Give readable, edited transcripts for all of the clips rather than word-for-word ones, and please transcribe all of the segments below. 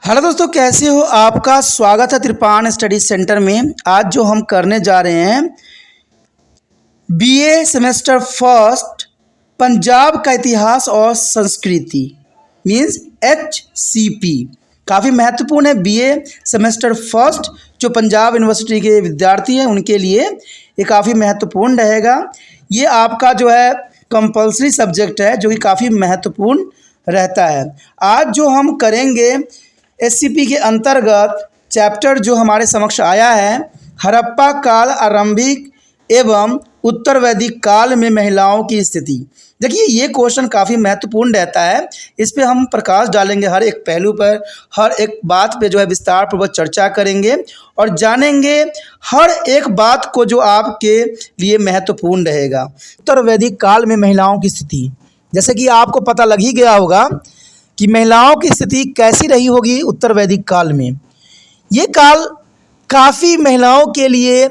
Hello दोस्तों, कैसे हो? आपका स्वागत है त्रिपान स्टडी सेंटर में। आज जो हम करने जा रहे हैं बीए सेमेस्टर फर्स्ट पंजाब का इतिहास और संस्कृति मीन्स HCP। काफ़ी महत्वपूर्ण है बीए सेमेस्टर फर्स्ट। जो पंजाब यूनिवर्सिटी के विद्यार्थी हैं उनके लिए ये काफ़ी महत्वपूर्ण रहेगा। ये आपका जो है कंपलसरी सब्जेक्ट है जो कि काफ़ी महत्वपूर्ण रहता है। आज जो हम करेंगे SCP के अंतर्गत चैप्टर जो हमारे समक्ष आया है हड़प्पा काल, आरंभिक एवं उत्तर वैदिक काल में महिलाओं की स्थिति। देखिए ये क्वेश्चन काफ़ी महत्वपूर्ण रहता है। इस पे हम प्रकाश डालेंगे, हर एक पहलू पर, हर एक बात पे जो है विस्तार पूर्वक चर्चा करेंगे और जानेंगे हर एक बात को जो आपके लिए महत्वपूर्ण रहेगा। उत्तर वैदिक काल में महिलाओं की स्थिति, जैसे कि आपको पता लग ही गया होगा कि महिलाओं की स्थिति कैसी रही होगी उत्तर वैदिक काल में। ये काल काफ़ी महिलाओं के लिए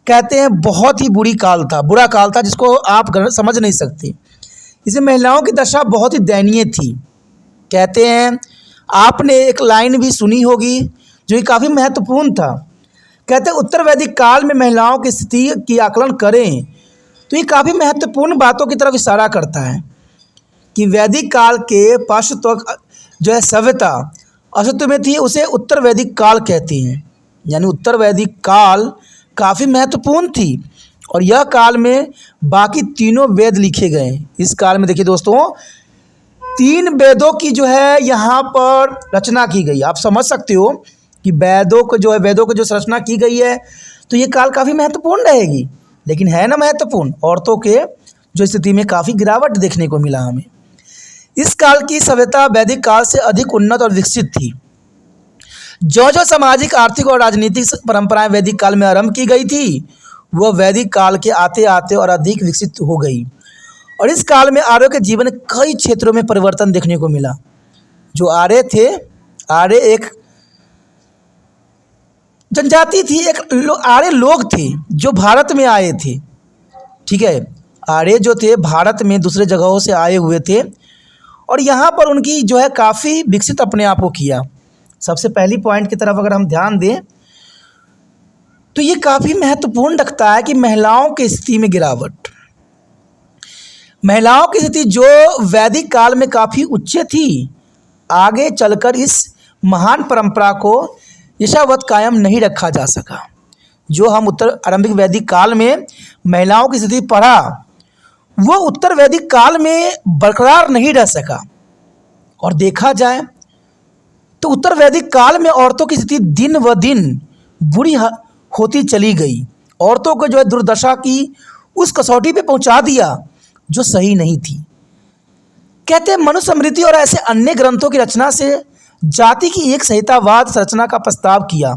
कहते हैं बहुत ही बुरा काल था जिसको आप समझ नहीं सकते। इसमें महिलाओं की दशा बहुत ही दयनीय थी। कहते हैं, आपने एक लाइन भी सुनी होगी जो कि काफ़ी महत्वपूर्ण था। कहते हैं उत्तर वैदिक काल में महिलाओं की स्थिति की आकलन करें तो ये काफ़ी महत्वपूर्ण बातों की तरफ इशारा करता है कि वैदिक काल के पश्चात जो है सभ्यता अस्तित्व में थी, उसे उत्तर वैदिक काल कहते हैं। यानी उत्तर वैदिक काल काफ़ी महत्वपूर्ण थी और यह काल में बाकी तीनों वेद लिखे गए। इस काल में देखिए दोस्तों, 3 वेदों की जो है यहाँ पर रचना की गई। आप समझ सकते हो कि वेदों को जो रचना की गई है तो ये काल काफ़ी महत्वपूर्ण रहेगी। लेकिन है ना महत्वपूर्ण, औरतों के जो स्थिति में काफ़ी गिरावट देखने को मिला हमें। इस काल की सभ्यता वैदिक काल से अधिक उन्नत और विकसित थी। जो जो सामाजिक, आर्थिक और राजनीतिक परंपराएं वैदिक काल में आरंभ की गई थी वह वैदिक काल के आते आते और अधिक विकसित हो गई। और इस काल में आर्यों के जीवन में कई क्षेत्रों में परिवर्तन देखने को मिला। जो आर्य थे, आर्य एक जनजाति थी, आर्य लोग थे जो भारत में आए थे। ठीक है, आर्य जो थे भारत में दूसरे जगहों से आए हुए थे और यहाँ पर उनकी जो है काफ़ी विकसित अपने आप को किया। सबसे पहली पॉइंट की तरफ अगर हम ध्यान दें तो ये काफ़ी महत्वपूर्ण रखता है कि महिलाओं की स्थिति में गिरावट। महिलाओं की स्थिति जो वैदिक काल में काफ़ी उच्च थी, आगे चलकर इस महान परंपरा को यथावत कायम नहीं रखा जा सका। जो हम आरंभिक वैदिक काल में महिलाओं की स्थिति पढ़ा वो उत्तर वैदिक काल में बरकरार नहीं रह सका। और देखा जाए तो उत्तर वैदिक काल में औरतों की स्थिति दिन व दिन बुरी होती चली गई। औरतों को जो है दुर्दशा की उस कसौटी पे पहुंचा दिया जो सही नहीं थी। कहते हैं मनुस्मृति और ऐसे अन्य ग्रंथों की रचना से जाति की एक संहितावाद संरचना का प्रस्ताव किया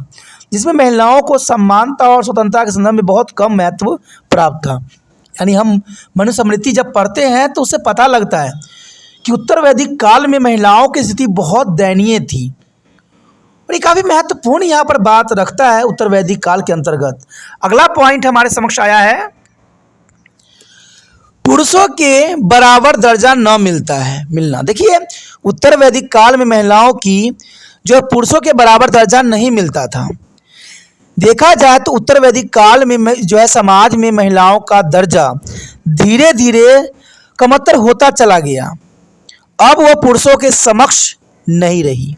जिसमें महिलाओं को समानता और स्वतंत्रता के संदर्भ में बहुत कम महत्व प्राप्त था। यानी हम मनुस्मृति जब पढ़ते हैं तो उससे पता लगता है कि उत्तर वैदिक काल में महिलाओं की स्थिति बहुत दयनीय थी। और ये काफ़ी महत्वपूर्ण यहाँ पर बात रखता है उत्तर वैदिक काल के अंतर्गत। अगला पॉइंट हमारे समक्ष आया है, पुरुषों के बराबर दर्जा न मिलना। देखिए उत्तर वैदिक काल में महिलाओं की जो पुरुषों के बराबर दर्जा नहीं मिलता था। देखा जाए तो उत्तर वैदिक काल में जो है समाज में महिलाओं का दर्जा धीरे धीरे कमतर होता चला गया। अब वह पुरुषों के समक्ष नहीं रही।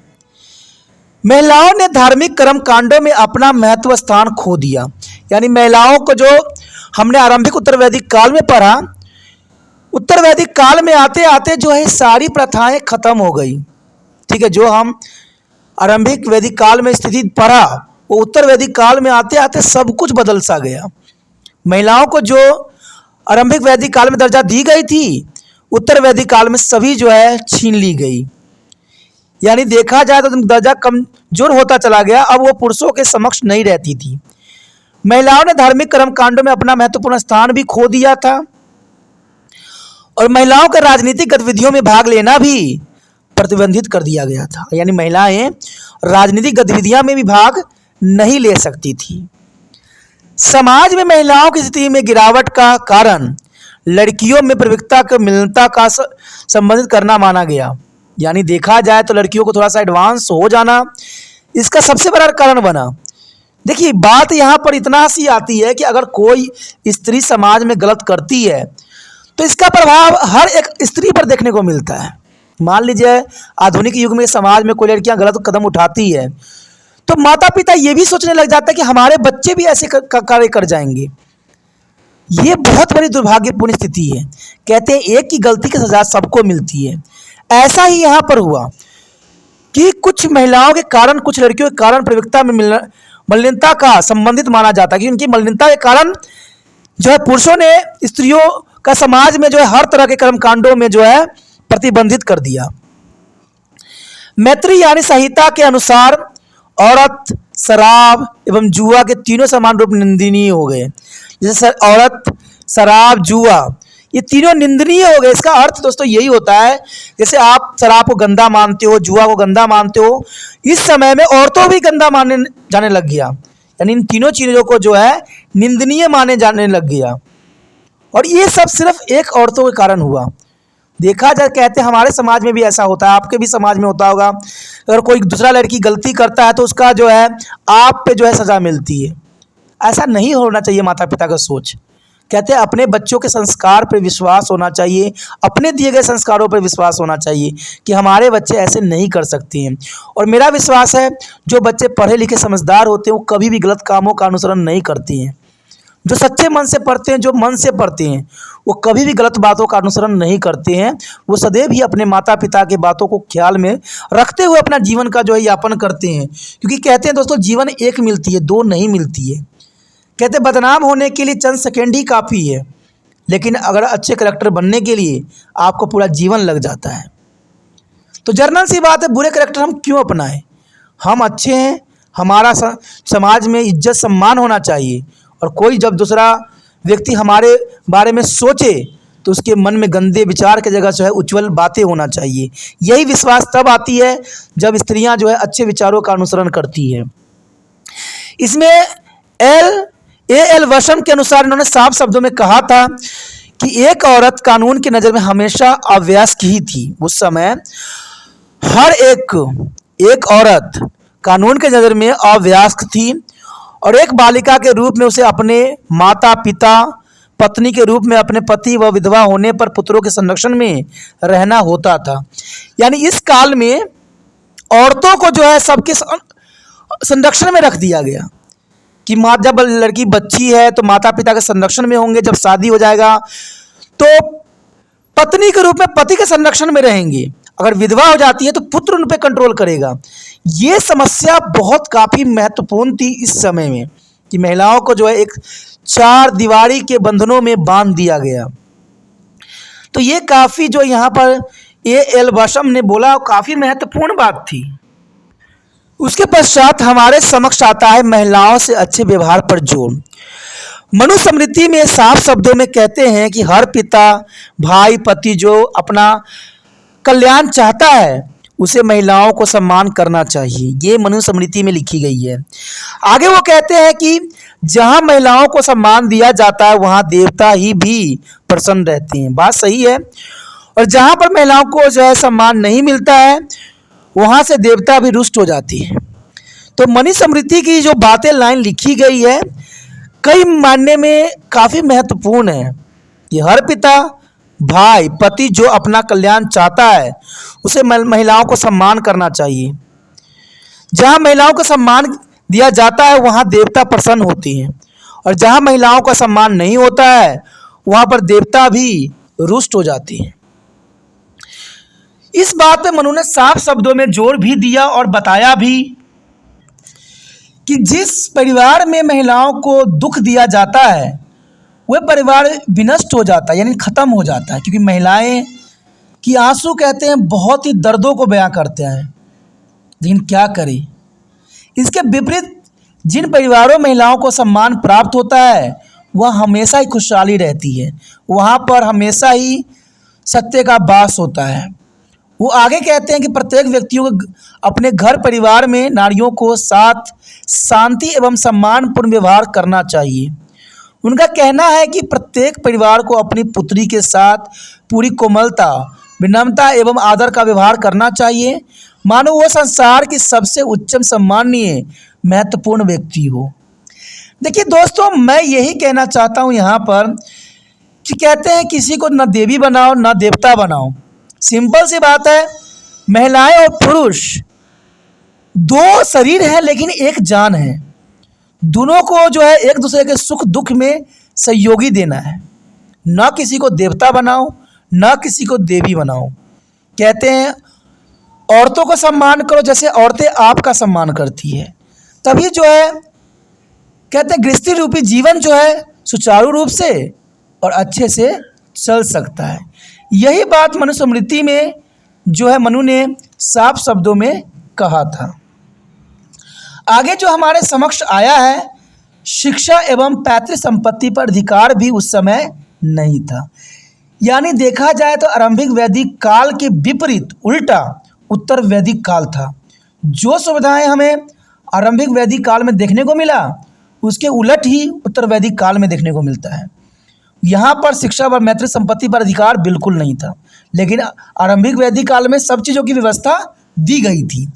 महिलाओं ने धार्मिक कर्म कांडों में अपना महत्व स्थान खो दिया। यानी महिलाओं को जो हमने आरंभिक उत्तर वैदिक काल में पढ़ा, उत्तर वैदिक काल में आते आते जो है सारी प्रथाएं खत्म हो गई। ठीक है, जो हम आरंभिक वैदिक काल में स्थिति पढ़ा वो उत्तर वैदिक काल में आते आते सब कुछ बदल सा गया। महिलाओं को जो आरंभिक वैदिक काल में दर्जा दी गई थी उत्तर वैदिक काल में सभी जो है छीन ली गई। यानी देखा जाए तो दर्जा कमजोर होता चला गया। अब वो पुरुषों के समक्ष नहीं रहती थी। महिलाओं ने धार्मिक कर्म कांडों में अपना महत्वपूर्ण स्थान भी खो दिया था और महिलाओं का राजनीतिक गतिविधियों में भाग लेना भी प्रतिबंधित कर दिया गया था। यानी महिलाएं राजनीतिक गतिविधियों में भी भाग नहीं ले सकती थी। समाज में महिलाओं की स्थिति में गिरावट का कारण लड़कियों में प्रवृत्ता को मिलनता का संबंधित करना माना गया। यानी देखा जाए तो लड़कियों को थोड़ा सा एडवांस हो जाना इसका सबसे बड़ा कारण बना। देखिए बात यहाँ पर इतना सी आती है कि अगर कोई स्त्री समाज में गलत करती है तो इसका प्रभाव हर एक स्त्री पर देखने को मिलता है। मान लीजिए आधुनिक युग में समाज में कोई लड़कियां गलत कदम उठाती है तो माता पिता ये भी सोचने लग जाता है कि हमारे बच्चे भी ऐसे कार्य कर जाएंगे। ये बहुत बड़ी दुर्भाग्यपूर्ण स्थिति है। कहते हैं एक की गलती की सजा सबको मिलती है। ऐसा ही यहाँ पर हुआ कि कुछ महिलाओं के कारण, कुछ लड़कियों के कारण प्रवक्ता में मलिनता का संबंधित माना जाता है कि उनकी मलिनता के कारण जो है पुरुषों ने स्त्रियों का समाज में जो है हर तरह के कर्मकांडों में जो है प्रतिबंधित कर दिया। मैत्री यानी संहिता के अनुसार औरत, शराब एवं जुआ के तीनों समान रूप निंदनीय हो गए। जैसे औरत, शराब, जुआ ये तीनों निंदनीय हो गए। इसका अर्थ दोस्तों यही होता है, जैसे आप शराब को गंदा मानते हो, जुआ को गंदा मानते हो, इस समय में औरतों भी गंदा मानने जाने लग गया। यानी इन तीनों चीज़ों को जो है निंदनीय माने जाने लग गया। और ये सब सिर्फ एक औरतों के कारण हुआ। देखा जाए कहते हैं हमारे समाज में भी ऐसा होता है, आपके भी समाज में होता होगा। अगर कोई दूसरा लड़की गलती करता है तो उसका जो है आप पे जो है सज़ा मिलती है। ऐसा नहीं होना चाहिए। माता पिता का सोच कहते हैं अपने बच्चों के संस्कार पर विश्वास होना चाहिए, अपने दिए गए संस्कारों पर विश्वास होना चाहिए कि हमारे बच्चे ऐसे नहीं कर सकते हैं। और मेरा विश्वास है जो बच्चे पढ़े लिखे समझदार होते हैं वो कभी भी गलत कामों का अनुसरण नहीं करते हैं। जो सच्चे मन से पढ़ते हैं, जो मन से पढ़ते हैं, वो कभी भी गलत बातों का अनुसरण नहीं करते हैं। वो सदैव ही अपने माता पिता की बातों को ख्याल में रखते हुए अपना जीवन का जो है यापन करते हैं। क्योंकि कहते हैं दोस्तों जीवन एक मिलती है, दो नहीं मिलती है। कहते हैं बदनाम होने के लिए चंद सेकेंड ही काफ़ी है, लेकिन अगर अच्छे करेक्टर बनने के लिए आपको पूरा जीवन लग जाता है। तो जर्नल सी बात है, बुरे करेक्टर हम क्यों अपनाएं? हम अच्छे हैं, हमारा समाज में इज्जत सम्मान होना चाहिए। और कोई जब दूसरा व्यक्ति हमारे बारे में सोचे तो उसके मन में गंदे विचार की जगह जो है उज्ज्वल बातें होना चाहिए। यही विश्वास तब आती है जब स्त्रियां जो है अच्छे विचारों का अनुसरण करती है। इसमें एल वशम के अनुसार इन्होंने साफ शब्दों में कहा था कि एक औरत कानून की नज़र में हमेशा अवयस्क ही थी। उस समय हर एक औरत कानून की नज़र में अवयस्क थी और एक बालिका के रूप में उसे अपने माता पिता, पत्नी के रूप में अपने पति व विधवा होने पर पुत्रों के संरक्षण में रहना होता था। यानी इस काल में औरतों को जो है सबके संरक्षण में रख दिया गया कि माँ जब लड़की बच्ची है तो माता पिता के संरक्षण में होंगे, जब शादी हो जाएगा तो पत्नी के रूप में पति के संरक्षण में रहेंगे, अगर विधवा हो जाती है तो पुत्र उन पर कंट्रोल करेगा। ये समस्या बहुत काफ़ी महत्वपूर्ण थी इस समय में कि महिलाओं को जो है एक चार दीवारी के बंधनों में बांध दिया गया। तो ये काफ़ी जो यहाँ पर एल वशम ने बोला काफ़ी महत्वपूर्ण बात थी। उसके पश्चात हमारे समक्ष आता है महिलाओं से अच्छे व्यवहार पर जोर। मनुस्मृति में साफ शब्दों में कहते हैं कि हर पिता, भाई, पति जो अपना कल्याण चाहता है उसे महिलाओं को सम्मान करना चाहिए। ये मनुस्मृति में लिखी गई है। आगे वो कहते हैं कि जहाँ महिलाओं को सम्मान दिया जाता है वहाँ देवता ही भी प्रसन्न रहते हैं। बात सही है। और जहाँ पर महिलाओं को जो है सम्मान नहीं मिलता है वहाँ से देवता भी रुष्ट हो जाती है। तो मनुस्मृति की जो बातें लाइन लिखी गई है कई मायने में काफ़ी महत्वपूर्ण है कि हर पिता, भाई, पति जो अपना कल्याण चाहता है उसे महिलाओं को सम्मान करना चाहिए। जहाँ महिलाओं को सम्मान दिया जाता है वहाँ देवता प्रसन्न होते हैं और जहाँ महिलाओं का सम्मान नहीं होता है वहाँ पर देवता भी रुष्ट हो जाती हैं। इस बात पे मनु ने साफ शब्दों में जोर भी दिया और बताया भी कि जिस परिवार में महिलाओं को दुख दिया जाता है वह परिवार विनष्ट हो जाता है, यानी ख़त्म हो जाता है। क्योंकि महिलाएं की आंसू कहते हैं बहुत ही दर्दों को बयां करते हैं, लेकिन क्या करें। इसके विपरीत जिन परिवारों में महिलाओं को सम्मान प्राप्त होता है वह हमेशा ही खुशहाली रहती है, वहाँ पर हमेशा ही सत्य का वास होता है। वो आगे कहते हैं कि प्रत्येक व्यक्तियों को अपने घर परिवार में नारियों को साथ शांति एवं सम्मानपूर्ण व्यवहार करना चाहिए। उनका कहना है कि प्रत्येक परिवार को अपनी पुत्री के साथ पूरी कोमलता विनम्रता एवं आदर का व्यवहार करना चाहिए, मानो वो संसार की सबसे उच्चतम सम्माननीय महत्वपूर्ण व्यक्ति हो। देखिए दोस्तों, मैं यही कहना चाहता हूँ यहाँ पर कि कहते हैं किसी को न देवी बनाओ न देवता बनाओ। सिंपल सी बात है, महिलाएं और पुरुष दो शरीर है लेकिन एक जान है। दोनों को जो है एक दूसरे के सुख दुख में सहयोगी देना है। न किसी को देवता बनाओ न किसी को देवी बनाओ। कहते हैं औरतों को सम्मान करो जैसे औरतें आपका सम्मान करती है, तभी जो है कहते हैं गृहस्थी रूपी जीवन जो है सुचारू रूप से और अच्छे से चल सकता है। यही बात मनुस्मृति में जो है मनु ने साफ शब्दों में कहा था। आगे जो हमारे समक्ष आया है, शिक्षा एवं पैतृक संपत्ति पर अधिकार भी उस समय नहीं था। यानी देखा जाए तो आरंभिक वैदिक काल के विपरीत उल्टा उत्तर वैदिक काल था। जो सुविधाएं हमें आरंभिक वैदिक काल में देखने को मिला, उसके उलट ही उत्तर वैदिक काल में देखने को मिलता है। यहाँ पर शिक्षा व मैत्री संपत्ति पर अधिकार बिल्कुल नहीं था, लेकिन आरंभिक वैदिक काल में सब चीज़ों की व्यवस्था दी गई थी।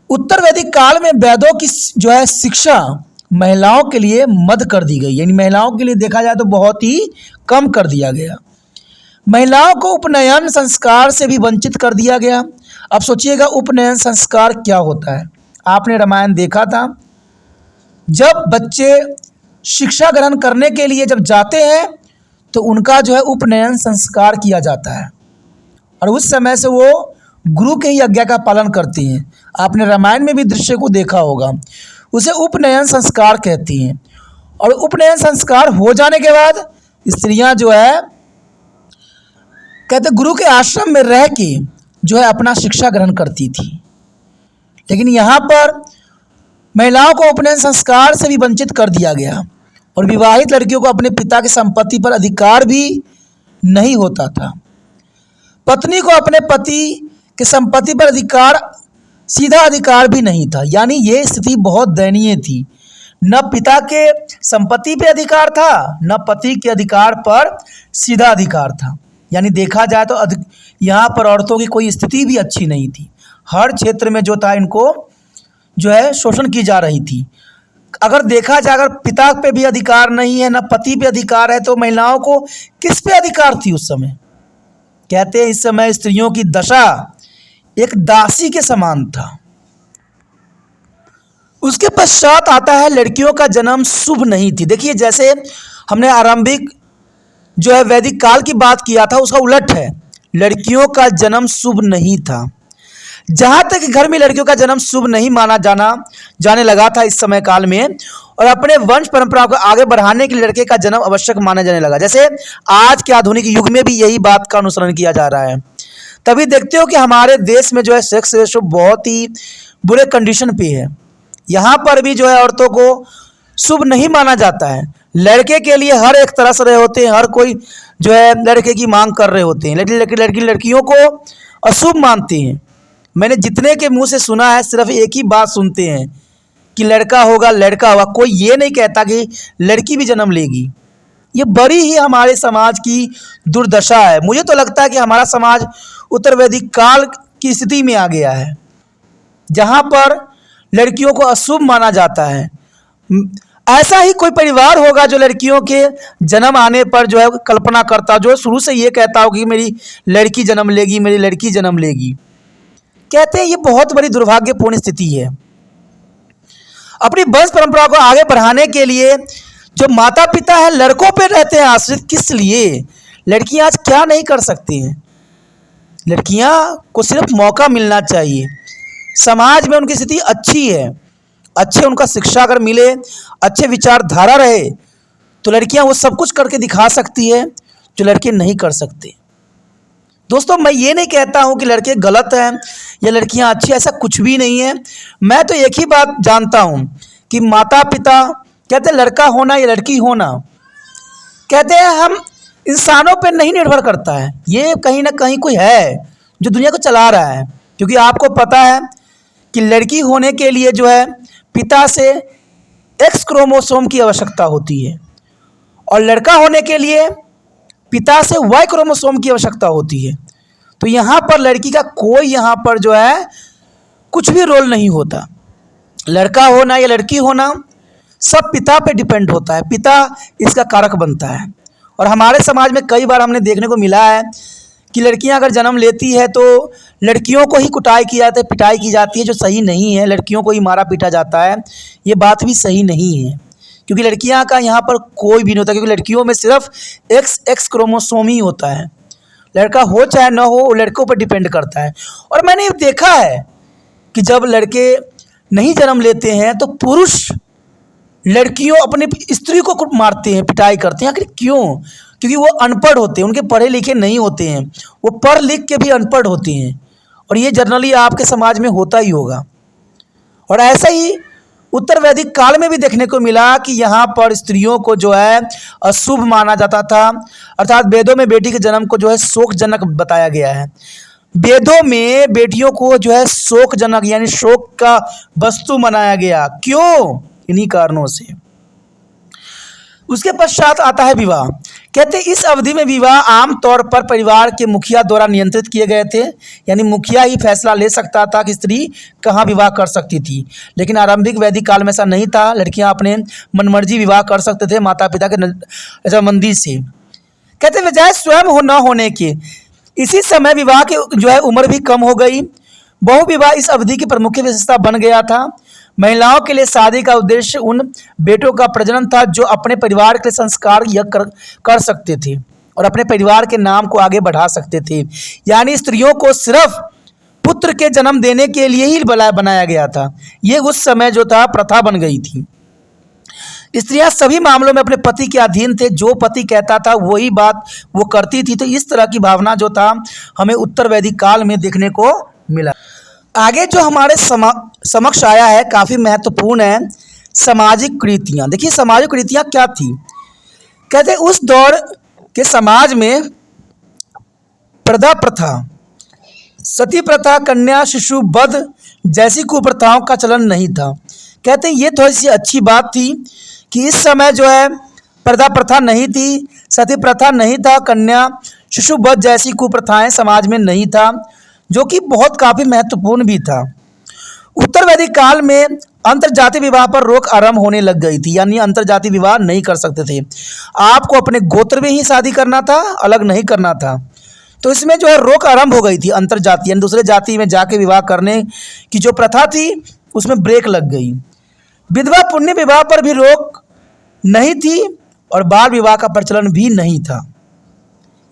उत्तर वैदिक काल में वेदों की जो है शिक्षा महिलाओं के लिए मद कर दी गई, यानी महिलाओं के लिए देखा जाए तो बहुत ही कम कर दिया गया। महिलाओं को उपनयन संस्कार से भी वंचित कर दिया गया। अब सोचिएगा उपनयन संस्कार क्या होता है। आपने रामायण देखा था, जब बच्चे शिक्षा ग्रहण करने के लिए जब जाते हैं तो उनका जो है उपनयन संस्कार किया जाता है और उस समय से वो गुरु के ही आज्ञा का पालन करते हैं। आपने रामायण में भी दृश्य को देखा होगा, उसे उपनयन संस्कार कहती हैं। और उपनयन संस्कार हो जाने के बाद स्त्रियां जो है कहते गुरु के आश्रम में रह के जो है अपना शिक्षा ग्रहण करती थी। लेकिन यहाँ पर महिलाओं को उपनयन संस्कार से भी वंचित कर दिया गया और विवाहित लड़कियों को अपने पिता की संपत्ति पर अधिकार भी नहीं होता था। पत्नी को अपने पति की संपत्ति पर अधिकार, सीधा अधिकार भी नहीं था। यानी ये स्थिति बहुत दयनीय थी। न पिता के संपत्ति पे अधिकार था, न पति के अधिकार पर सीधा अधिकार था। यानी देखा जाए तो यहाँ पर औरतों की कोई स्थिति भी अच्छी नहीं थी। हर क्षेत्र में जो था इनको जो है शोषण की जा रही थी। अगर देखा जाए, अगर पिता पे भी अधिकार नहीं है, न पति पे अधिकार है, तो महिलाओं को किस पे अधिकार थी उस समय? कहते हैं इस समय स्त्रियों की दशा एक दासी के समान था। उसके पश्चात आता है लड़कियों का जन्म शुभ नहीं थी। देखिए जैसे हमने आरंभिक जो है वैदिक काल की बात किया था, उसका उलट है, लड़कियों का जन्म शुभ नहीं था। जहाँ तक घर में लड़कियों का जन्म शुभ नहीं माना जाने लगा था इस समय काल में, और अपने वंश परंपरा को आगे बढ़ाने के लिए लड़के का जन्म आवश्यक माना जाने लगा। जैसे आज के आधुनिक युग में भी यही बात का अनुसरण किया जा रहा है। तभी देखते हो कि हमारे देश में जो है सेक्स रेशो बहुत ही बुरे कंडीशन पे है। यहाँ पर भी जो है औरतों को शुभ नहीं माना जाता है। लड़के के लिए हर एक तरस रहे होते हैं, हर कोई जो है लड़के की मांग कर रहे होते हैं, लेकिन लड़कियों को अशुभ मानते हैं। मैंने जितने के मुंह से सुना है सिर्फ एक ही बात सुनते हैं कि लड़का होगा लड़का होगा, कोई ये नहीं कहता कि लड़की भी जन्म लेगी। ये बड़ी ही हमारे समाज की दुर्दशा है। मुझे तो लगता है कि हमारा समाज उत्तर वैदिक काल की स्थिति में आ गया है, जहाँ पर लड़कियों को अशुभ माना जाता है। ऐसा ही कोई परिवार होगा जो लड़कियों के जन्म आने पर जो है कल्पना करता, जो शुरू से ये कहता हो कि मेरी लड़की जन्म लेगी, मेरी लड़की जन्म लेगी। कहते हैं ये बहुत बड़ी दुर्भाग्यपूर्ण स्थिति है। अपनी वंश परंपरा को आगे बढ़ाने के लिए जो माता पिता है लड़कों पे रहते हैं आश्रित, किस लिए? लड़कियां आज क्या नहीं कर सकती हैं? लड़कियां को सिर्फ मौका मिलना चाहिए। समाज में उनकी स्थिति अच्छी है, अच्छे उनका शिक्षा अगर मिले, अच्छे विचारधारा रहे, तो लड़कियां वो सब कुछ करके दिखा सकती है जो लड़के नहीं कर सकते। दोस्तों मैं ये नहीं कहता हूँ कि लड़के गलत हैं या लड़कियाँ अच्छी, ऐसा कुछ भी नहीं है। मैं तो एक ही बात जानता हूँ कि माता पिता कहते हैं लड़का होना या लड़की होना, कहते हैं हम इंसानों पर नहीं निर्भर करता है, ये कहीं ना कहीं कोई है जो दुनिया को चला रहा है। क्योंकि आपको पता है कि लड़की होने के लिए जो है पिता से एक्स क्रोमोसोम की आवश्यकता होती है और लड़का होने के लिए पिता से वाई क्रोमोसोम की आवश्यकता होती है। तो यहाँ पर लड़की का कोई यहाँ पर जो है कुछ भी रोल नहीं होता। लड़का होना या लड़की होना सब पिता पे डिपेंड होता है, पिता इसका कारक बनता है। और हमारे समाज में कई बार हमने देखने को मिला है कि लड़कियां अगर जन्म लेती है तो लड़कियों को ही कुटाई की जाती है, पिटाई की जाती है, जो सही नहीं है। लड़कियों को ही मारा पीटा जाता है, ये बात भी सही नहीं है, क्योंकि लड़कियां का यहाँ पर कोई भी नहीं होता, क्योंकि लड़कियों में सिर्फ एक्स क्रोमोसोम ही होता है। लड़का हो चाहे ना हो, वो लड़कों पर डिपेंड करता है। और मैंने देखा है कि जब लड़के नहीं जन्म लेते हैं तो पुरुष लड़कियों अपने स्त्री को मारते हैं, पिटाई करते हैं। आखिर क्यों? क्योंकि वो अनपढ़ होते हैं, उनके पढ़े लिखे नहीं होते हैं, वो पढ़ लिख के भी अनपढ़ होते हैं। और ये जनरली आपके समाज में होता ही होगा। और ऐसा ही उत्तर वैदिक काल में भी देखने को मिला कि यहाँ पर स्त्रियों को जो है अशुभ माना जाता था, अर्थात वेदों में बेटी के जन्म को जो है शोकजनक बताया गया है। वेदों में बेटियों को जो है शोकजनक यानी शोक का वस्तु बनाया गया। क्यों? इन्हीं कारणों से। उसके पश्चात आता है विवाह। कहते इस अवधि में विवाह आमतौर पर परिवार के मुखिया द्वारा नियंत्रित किए गए थे, यानी मुखिया ही फैसला ले सकता था कि स्त्री कहाँ विवाह कर सकती थी। लेकिन आरंभिक वैदिक काल में ऐसा नहीं था, लड़कियां अपने मनमर्जी विवाह कर सकते थे माता पिता के रजामंदी से। कहते वजह स्वयं हो न होने के, इसी समय विवाह की जो है उम्र भी कम हो गई। बहु विवाह इस अवधि की प्रमुख विशेषता बन गया था। महिलाओं के लिए शादी का उद्देश्य उन बेटों का प्रजनन था जो अपने परिवार के संस्कार यज्ञ कर सकते थे और अपने परिवार के नाम को आगे बढ़ा सकते थे। यानी स्त्रियों को सिर्फ पुत्र के जन्म देने के लिए ही बनाया गया था। ये उस समय जो था प्रथा बन गई थी। स्त्रियां सभी मामलों में अपने पति के अधीन थे, जो पति कहता था वही बात वो करती थी। तो इस तरह की भावना जो था हमें उत्तर वैदिक काल में देखने को मिला। आगे जो हमारे समक्ष आया है काफ़ी महत्वपूर्ण है, सामाजिक कुरीतियाँ। देखिए सामाजिक कुरीतियाँ क्या थी। कहते उस दौर के समाज में प्रदा प्रथा, सती प्रथा, कन्या शिशु वध जैसी कुप्रथाओं का चलन नहीं था। कहते ये थोड़ी सी अच्छी बात थी कि इस समय जो है प्रदा प्रथा नहीं थी, सती प्रथा नहीं था, कन्या शिशु वध जैसी कुप्रथाएं समाज में नहीं था, जो कि बहुत काफ़ी महत्वपूर्ण भी था। उत्तर वैदिक काल में अंतरजातीय विवाह पर रोक आरंभ होने लग गई थी, यानी अंतरजातीय विवाह नहीं कर सकते थे। आपको अपने गोत्र में ही शादी करना था, अलग नहीं करना था। तो इसमें जो है रोक आरंभ हो गई थी। अंतरजातीय यानी दूसरे जाति में जाके विवाह करने की जो प्रथा थी उसमें ब्रेक लग गई। विधवा पुण्य विवाह पर भी रोक नहीं थी और बाल विवाह का प्रचलन भी नहीं था।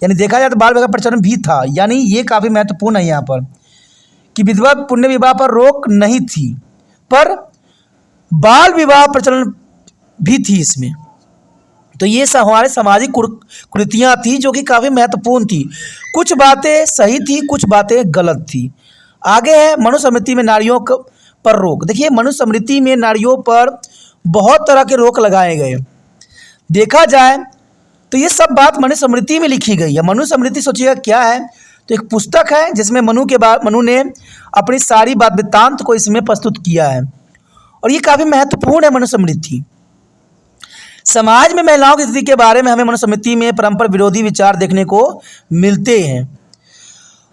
यानी देखा जाए तो बाल विवाह का प्रचलन भी था, यानी ये काफ़ी महत्वपूर्ण है यहाँ पर कि विधवा पुण्य विवाह पर रोक नहीं थी पर बाल विवाह प्रचलन भी थी इसमें। तो ये सब हमारे सामाजिक कुरीतियाँ थी जो कि काफ़ी महत्वपूर्ण थी। कुछ बातें सही थी, कुछ बातें गलत थी। आगे है मनुस्मृति में नारियों पर रोक। देखिए मनुस्मृति में नारियों पर बहुत तरह के रोक लगाए गए। देखा जाए तो ये सब बात मनुस्मृति में लिखी गई है। मनुस्मृति सोचिएगा क्या है, तो एक पुस्तक है जिसमें मनु ने अपनी सारी बात वृत्तांत को इसमें प्रस्तुत किया है और ये काफ़ी महत्वपूर्ण है मनुस्मृति। समाज में महिलाओं की स्थिति के बारे में हमें मनुस्मृति में परंपरा विरोधी विचार देखने को मिलते हैं।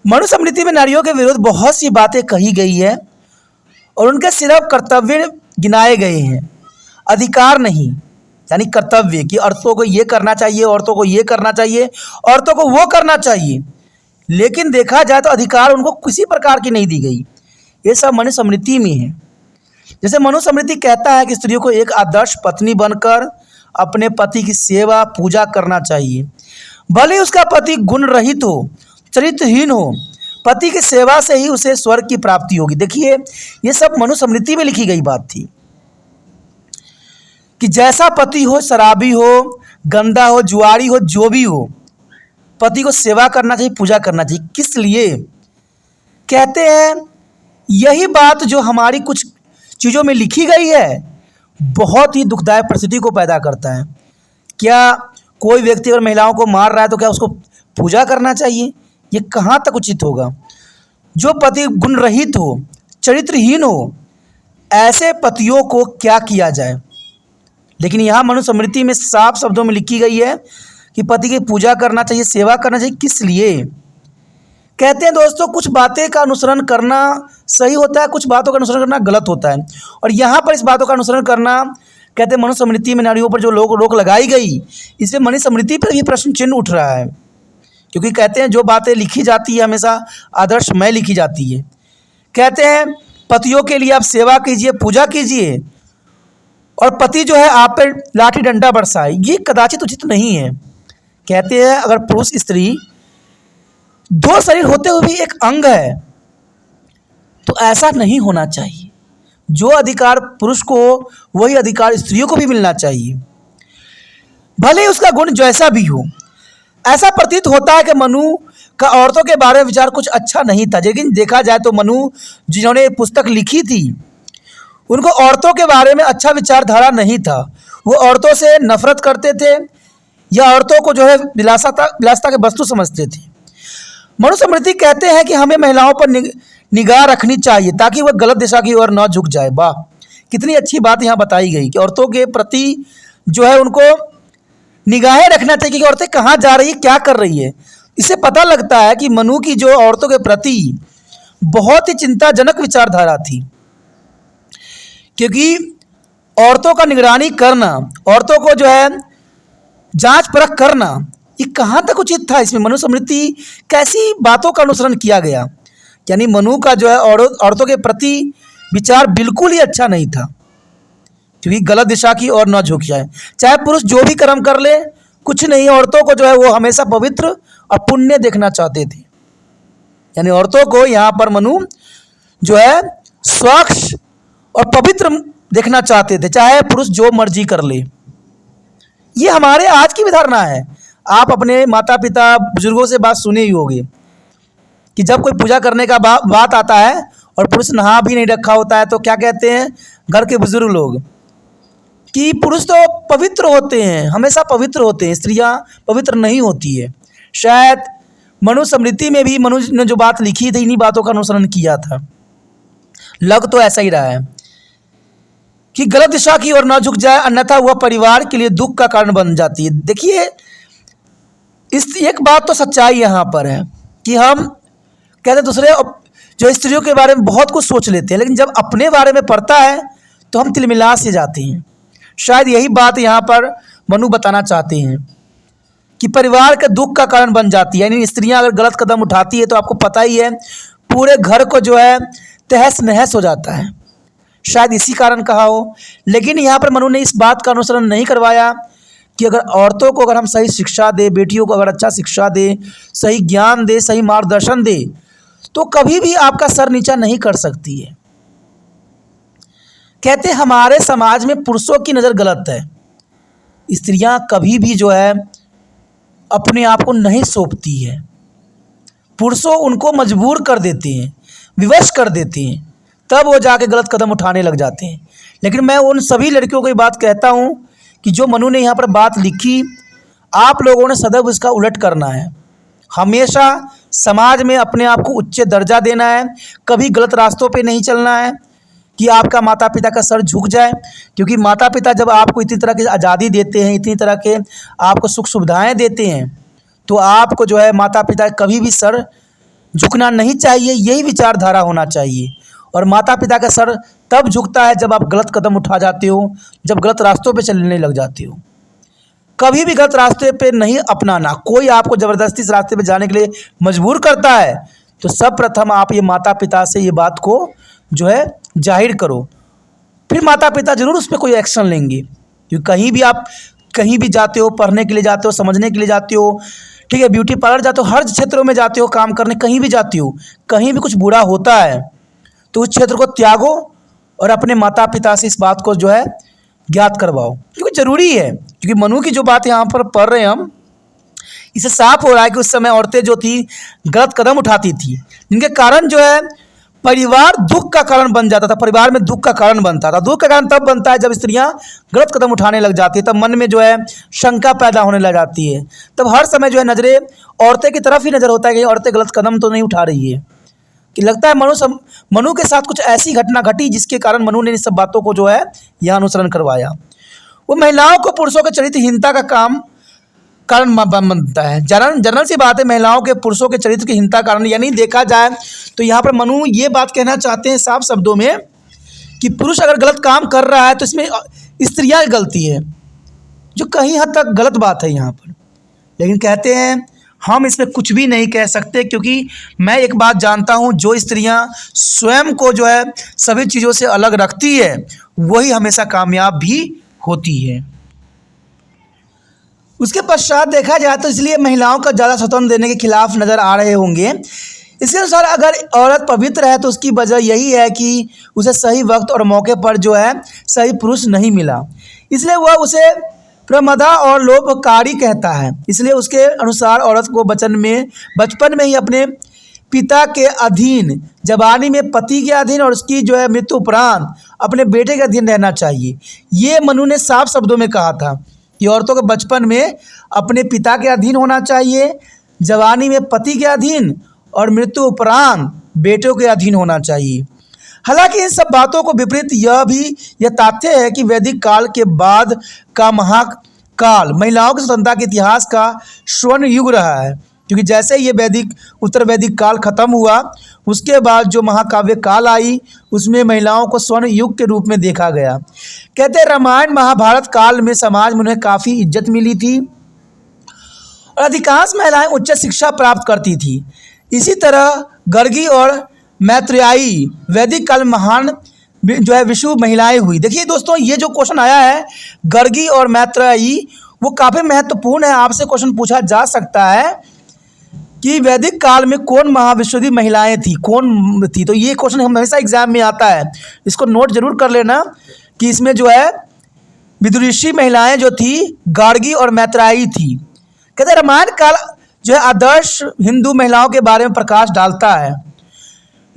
मनुस्मृति में नारियों के विरुद्ध बहुत सी बातें कही गई है और उनके सिर्फ कर्तव्य गिनाए गए हैं, अधिकार नहीं। यानी कर्तव्य कि औरतों को ये करना चाहिए, औरतों को ये करना चाहिए, औरतों को वो करना चाहिए, लेकिन देखा जाए तो अधिकार उनको किसी प्रकार की नहीं दी गई। ये सब मनुस्मृति में है। जैसे मनुस्मृति कहता है कि स्त्रियों को एक आदर्श पत्नी बनकर अपने पति की सेवा पूजा करना चाहिए, भले उसका पति गुण रहित हो, चरित्रहीन हो, पति की सेवा से ही उसे स्वर्ग की प्राप्ति होगी। देखिए ये सब मनुस्मृति में लिखी गई बात थी कि जैसा पति हो, शराबी हो, गंदा हो, जुआरी हो, जो भी हो, पति को सेवा करना चाहिए, पूजा करना चाहिए। किस लिए? कहते हैं यही बात जो हमारी कुछ चीज़ों में लिखी गई है बहुत ही दुखदायक परिस्थिति को पैदा करता है। क्या कोई व्यक्ति अगर महिलाओं को मार रहा है तो क्या उसको पूजा करना चाहिए? ये कहाँ तक उचित होगा? जो पति गुण रहित हो, चरित्रहीन हो, ऐसे पतियों को क्या किया जाए? लेकिन यहाँ मनुस्मृति में साफ शब्दों में लिखी गई है कि पति की पूजा करना चाहिए, सेवा करना चाहिए। किस लिए? कहते हैं दोस्तों कुछ बातें का अनुसरण करना सही होता है, कुछ बातों का अनुसरण करना गलत होता है। और यहाँ पर इस बातों का अनुसरण करना, कहते हैं मनुस्मृति में नारियों पर जो रोक लगाई गई, इससे मनुस्मृति पर भी प्रश्न चिन्ह उठ रहा है। क्योंकि कहते हैं जो बातें लिखी जाती है हमेशा आदर्शमय लिखी जाती है। कहते हैं पतियों के लिए आप सेवा कीजिए, पूजा कीजिए, और पति जो है आप पर लाठी डंडा बरसाए, ये कदाचित उचित नहीं है। कहते हैं अगर पुरुष स्त्री दो शरीर होते हुए भी एक अंग है, तो ऐसा नहीं होना चाहिए। जो अधिकार पुरुष को वही अधिकार स्त्रियों को भी मिलना चाहिए, भले ही उसका गुण जैसा भी हो। ऐसा प्रतीत होता है कि मनु का औरतों के बारे में विचार कुछ अच्छा नहीं था, लेकिन देखा जाए तो मनु जिन्होंने पुस्तक लिखी थी उनको औरतों के बारे में अच्छा विचारधारा नहीं था। वो औरतों से नफरत करते थे या औरतों को जो है विलासिता के वस्तु समझते थे। मनुस्मृति कहते हैं कि हमें महिलाओं पर निगाह रखनी चाहिए ताकि वह गलत दिशा की ओर न झुक जाए। वाह, कितनी अच्छी बात यहाँ बताई गई कि औरतों के प्रति जो है उनको निगाहें रखना चाहिए कि औरतें कहाँ जा रही है, क्या कर रही है। इससे पता लगता है कि मनु की जो औरतों के प्रति बहुत ही चिंताजनक विचारधारा थी, क्योंकि औरतों का निगरानी करना, औरतों को जो है जांच परख करना, ये कहाँ तक उचित था। इसमें मनुस्मृति कैसी बातों का अनुसरण किया गया, यानी मनु का जो है औरतों के प्रति विचार बिल्कुल ही अच्छा नहीं था, क्योंकि गलत दिशा की ओर न झुक जाए। चाहे पुरुष जो भी कर्म कर ले, कुछ नहीं, औरतों को जो है वो हमेशा पवित्र और पुण्य देखना चाहते थे। यानी औरतों को यहाँ पर मनु जो है स्वच्छ और पवित्र देखना चाहते थे, चाहे पुरुष जो मर्जी कर ले। ये हमारे आज की भी धारणा है। आप अपने माता पिता बुजुर्गों से बात सुने ही होगी कि जब कोई पूजा करने का बात आता है और पुरुष नहा भी नहीं रखा होता है, तो क्या कहते हैं घर के बुजुर्ग लोग कि पुरुष तो पवित्र होते हैं, हमेशा पवित्र होते हैं, स्त्रियां पवित्र नहीं होती है। शायद मनुस्मृति में भी मनु ने जो बात लिखी थी इन्हीं बातों का अनुसरण किया था। लग तो ऐसा ही रहा है कि गलत दिशा की ओर न झुक जाए, अन्यथा वह परिवार के लिए दुख का कारण बन जाती है। देखिए, इस एक बात तो सच्चाई यहाँ पर है कि हम कहते दूसरे जो स्त्रियों के बारे में बहुत कुछ सोच लेते हैं, लेकिन जब अपने बारे में पड़ता है तो हम तिलमिला से जाते हैं। शायद यही बात यहाँ पर मनु बताना चाहते हैं कि परिवार के दुख का कारण बन जाती है। यानी स्त्रियाँ अगर गलत कदम उठाती है तो आपको पता ही है पूरे घर को जो है तहस नहस हो जाता है। शायद इसी कारण कहा हो, लेकिन यहाँ पर मनु ने इस बात का अनुसरण नहीं करवाया कि अगर औरतों को अगर हम सही शिक्षा दे, बेटियों को अगर अच्छा शिक्षा दे, सही ज्ञान दे, सही मार्गदर्शन दे, तो कभी भी आपका सर नीचा नहीं कर सकती है। कहते हैं हमारे समाज में पुरुषों की नज़र गलत है। स्त्रियां कभी भी जो है अपने आप को नहीं सौंपती है, पुरुषों उनको मजबूर कर देते हैं, विवश कर देते हैं, तब वो जाके गलत कदम उठाने लग जाते हैं। लेकिन मैं उन सभी लड़कियों को ये बात कहता हूँ कि जो मनु ने यहाँ पर बात लिखी, आप लोगों ने सदैव इसका उलट करना है। हमेशा समाज में अपने आप को उच्च दर्जा देना है, कभी गलत रास्तों पे नहीं चलना है कि आपका माता पिता का सर झुक जाए। क्योंकि माता पिता जब आपको इतनी तरह की आज़ादी देते हैं, इतनी तरह के आपको सुख सुविधाएं देते हैं, तो आपको जो है माता पिता कभी भी सर झुकना नहीं चाहिए, यही विचारधारा होना चाहिए। और माता पिता का सर तब झुकता है जब आप गलत कदम उठा जाते हो, जब गलत रास्तों पे चलने लग जाते हो। कभी भी गलत रास्ते पे नहीं अपनाना। कोई आपको ज़बरदस्ती इस रास्ते पे जाने के लिए मजबूर करता है तो सब प्रथम आप ये माता पिता से ये बात को जो है जाहिर करो, फिर माता पिता ज़रूर उस पर कोई एक्शन लेंगे। क्योंकि कहीं भी आप कहीं भी जाते हो, पढ़ने के लिए जाते हो, समझने के लिए जाते हो, ठीक है, ब्यूटी पार्लर जाते हो, हर क्षेत्रों में जाते हो, काम करने कहीं भी जाते हो, कहीं भी कुछ बुरा होता है तो उस क्षेत्र को त्यागो और अपने माता पिता से इस बात को जो है ज्ञात करवाओ, क्योंकि ज़रूरी है। क्योंकि मनु की जो बात यहाँ पर पढ़ रहे हैं हम, इससे साफ हो रहा है कि उस समय औरतें जो थी गलत कदम उठाती थी, जिनके कारण जो है परिवार दुख का कारण बन जाता था, परिवार में दुख का कारण बनता था। दुख का कारण तब बनता है जब स्त्रियां गलत कदम उठाने लग जाती है, तब मन में जो है शंका पैदा होने लग जाती है। तब हर समय जो है नज़रें औरतें की तरफ ही नज़र होता है कि औरतें गलत कदम तो नहीं उठा रही है। कि लगता है मनु के साथ कुछ ऐसी घटना घटी जिसके कारण मनु ने इन सब बातों को जो है यहाँ अनुसरण करवाया। वो महिलाओं को पुरुषों के चरित्रहीनता का कारण बनता है। जनरल सी बात है, महिलाओं के पुरुषों के चरित्र की हीनता कारण, यानी देखा जाए तो यहाँ पर मनु ये बात कहना चाहते हैं साफ शब्दों में कि पुरुष अगर गलत काम कर रहा है तो इसमें स्त्रियाँ की गलती है, जो कहीं हद तक गलत बात है यहाँ पर। लेकिन कहते हैं हम इसमें कुछ भी नहीं कह सकते, क्योंकि मैं एक बात जानता हूँ, जो स्त्रियाँ स्वयं को जो है सभी चीज़ों से अलग रखती है वही हमेशा कामयाब भी होती है। उसके पश्चात देखा जाए तो इसलिए महिलाओं का ज़्यादा स्वतंत्र देने के खिलाफ नज़र आ रहे होंगे। इसके अनुसार अगर औरत पवित्र है तो उसकी वजह यही है कि उसे सही वक्त और मौके पर जो है सही पुरुष नहीं मिला, इसलिए वह उसे प्रमदा और लोभकारी कहता है। इसलिए उसके अनुसार औरत को बचपन में ही अपने पिता के अधीन, जवानी में पति के अधीन और उसकी जो है मृत्यु उपरांत अपने बेटे के अधीन रहना चाहिए। ये मनु ने साफ शब्दों में कहा था कि औरतों को बचपन में अपने पिता के अधीन होना चाहिए, जवानी में पति के अधीन और मृत्यु उपरांत बेटों के अधीन होना चाहिए। हालांकि इन सब बातों को विपरीत यह तथ्य है कि वैदिक काल के बाद का महाकाल महिलाओं की स्वतंत्रता के इतिहास का स्वर्ण युग रहा है, क्योंकि जैसे ये उत्तर वैदिक काल खत्म हुआ उसके बाद जो महाकाव्य काल आई उसमें महिलाओं को स्वर्ण युग के रूप में देखा गया। कहते हैं रामायण महाभारत काल में समाज में उन्हें काफ़ी इज्जत मिली थी और अधिकांश महिलाएं उच्च शिक्षा प्राप्त करती थी। इसी तरह गर्गी और मैत्रेयी वैदिक काल में महान जो है विषु महिलाएं हुई। देखिए दोस्तों, ये जो क्वेश्चन आया है गर्गी और मैत्रेयी, वो काफ़ी महत्वपूर्ण है। आपसे क्वेश्चन पूछा जा सकता है कि वैदिक काल में कौन महाविश्वदी महिलाएं थी, कौन थी, तो ये क्वेश्चन हमेशा एग्जाम में आता है। इसको नोट जरूर कर लेना कि इसमें जो है विदुषी महिलाएं जो थी गार्गी और मैत्रेयी थी। कहते रामायण काल जो है आदर्श हिंदू महिलाओं के बारे में प्रकाश डालता है।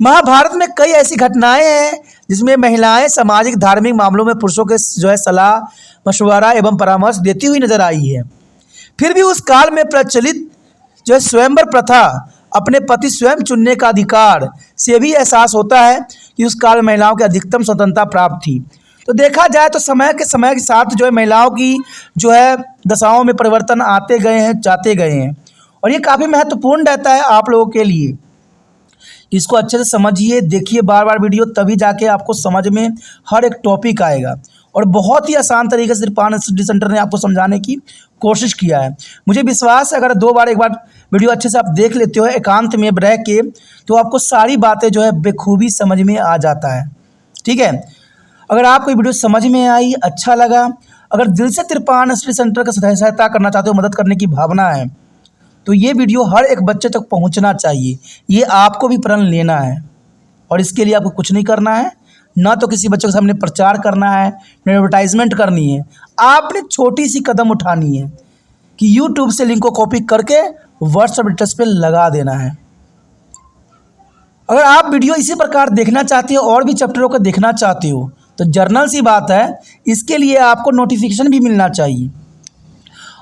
महाभारत में कई ऐसी घटनाएं हैं जिसमें महिलाएं सामाजिक धार्मिक मामलों में पुरुषों के जो है सलाह मशवरा एवं परामर्श देती हुई नजर आई है। फिर भी उस काल में प्रचलित जो है स्वयंवर प्रथा, अपने पति स्वयं चुनने का अधिकार से भी एहसास होता है कि उस काल में महिलाओं की अधिकतम स्वतंत्रता प्राप्त थी। तो देखा जाए तो समय के साथ जो है महिलाओं की जो है दशाओं में परिवर्तन आते गए हैं, जाते गए हैं, और ये काफ़ी महत्वपूर्ण रहता है आप लोगों के लिए। इसको अच्छे से समझिए, देखिए बार बार वीडियो, तभी जाके आपको समझ में हर एक टॉपिक आएगा। और बहुत ही आसान तरीके से तिरपान स्टडी सेंटर ने आपको समझाने की कोशिश किया है। मुझे विश्वास है अगर एक बार वीडियो अच्छे से आप देख लेते हो एकांत में रह के, तो आपको सारी बातें जो है बेखूबी समझ में आ जाता है। ठीक है, अगर आपको वीडियो समझ में आई, अच्छा लगा, अगर दिल से तिरपान स्टडी सेंटर का सहायता करना चाहते हो, मदद करने की भावना है, तो ये वीडियो हर एक बच्चे तक पहुंचना चाहिए। ये आपको भी प्रण लेना है और इसके लिए आपको कुछ नहीं करना है, ना तो किसी बच्चे के सामने प्रचार करना है, न एडवर्टाइजमेंट करनी है। आपने छोटी सी कदम उठानी है कि यूट्यूब से लिंक को कॉपी करके व्हाट्सएप स्टेटस पे लगा देना है। अगर आप वीडियो इसी प्रकार देखना चाहते हो और भी चैप्टरों को देखना चाहते हो तो जर्नल सी बात है, इसके लिए आपको नोटिफिकेशन भी मिलना चाहिए।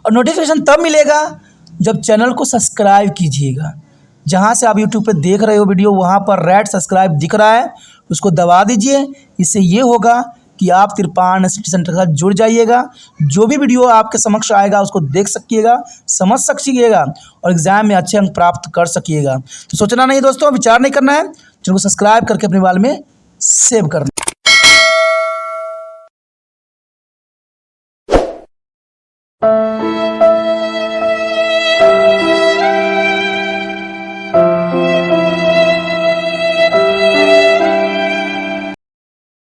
और नोटिफिकेशन तब मिलेगा जब चैनल को सब्सक्राइब कीजिएगा। जहां से आप यूट्यूब पे देख रहे हो वीडियो, वहां पर रेड सब्सक्राइब दिख रहा है, उसको दबा दीजिए। इससे ये होगा कि आप तिरपान स्टडी सेंटर के साथ जुड़ जाइएगा। जो भी वीडियो आपके समक्ष आएगा उसको देख सकिएगा, समझ सकिएगा और एग्जाम में अच्छे अंक प्राप्त कर सकिएगा। तो सोचना नहीं दोस्तों, विचार नहीं करना है, चैनल को सब्सक्राइब करके अपने मोबाइल में सेव करना।